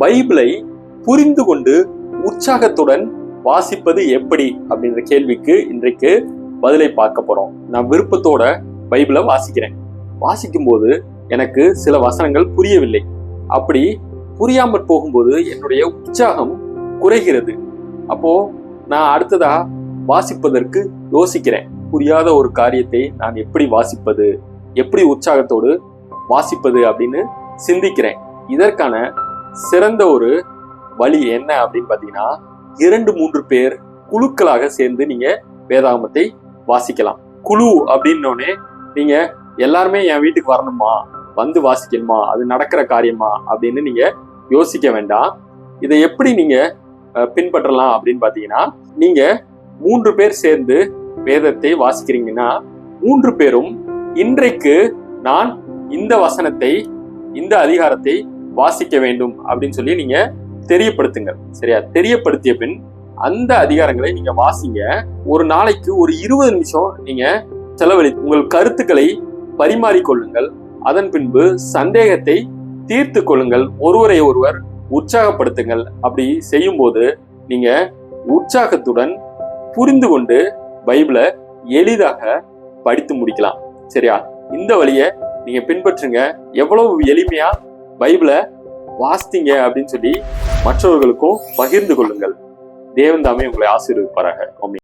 பைபிளை புரிந்து கொண்டு உற்சாகத்துடன் வாசிப்பது எப்படி அப்படின்ற கேள்விக்கு இன்றைக்கு பதிலை பார்க்க போறோம். நான் விருப்பத்தோட பைபிளை வாசிக்கும் போது எனக்கு சில வசனங்கள் புரியவில்லை. அப்படி புரியாமற் போகும்போது என்னுடைய உற்சாகம் குறைகிறது. அப்போ நான் அடுத்ததா வாசிப்பதற்கு யோசிக்கிறேன். புரியாத ஒரு காரியத்தை நான் எப்படி வாசிப்பது, எப்படி உற்சாகத்தோடு வாசிப்பது அப்படின்னு சிந்திக்கிறேன். இதற்கான சிறந்த ஒரு வழி என்ன அப்படின்னு பார்த்தீங்கன்னா, 2-3 பேர் குழுக்களாக சேர்ந்து நீங்க வேதாகமத்தை வாசிக்கலாம். குழு அப்படின்னோடனே நீங்க எல்லாருமே என் வீட்டுக்கு வரணுமா, வந்து வாசிக்கணுமா, அது நடக்கிற காரியமா அப்படின்னு நீங்க யோசிக்க வேண்டாம். இதை எப்படி நீங்க பின்பற்றலாம் அப்படின்னு பார்த்தீங்கன்னா, நீங்க 3 பேர் சேர்ந்து வேதத்தை வாசிக்கிறீங்கன்னா 3 பேரும் இன்றைக்கு நான் இந்த வசனத்தை, இந்த அதிகாரத்தை வாசிக்க வேண்டும் அப்படின்னு சொல்லி நீங்க தெரியப்படுத்துங்க. சரியா? தெரியப்படுத்திய பின் அந்த அதிகாரங்களை நீங்க வாசிங்க. ஒரு நாளைக்கு ஒரு 20 நிமிஷம் நீங்க செலவழி உங்கள் கருத்துக்களை பரிமாறிக்கொள்ளுங்கள். அதன் பின்பு சந்தேகத்தை தீர்த்து கொள்ளுங்கள். ஒருவரை ஒருவர் உற்சாகப்படுத்துங்கள். அப்படி செய்யும் போது நீங்க உற்சாகத்துடன் புரிந்து கொண்டு பைபிளை எளிதாக படித்து முடிக்கலாம். சரியா? இந்த வழியை நீங்க பின்பற்றுங்க. எவ்வளவு எளிமையா பைபிளை வாசித்தீங்க அப்படின்னு சொல்லி மற்றவர்களுக்கும் பகிர்ந்து கொள்ளுங்கள். தேவன் தாமே உங்களை ஆசீர்வதிப்பாராக. ஆமென்.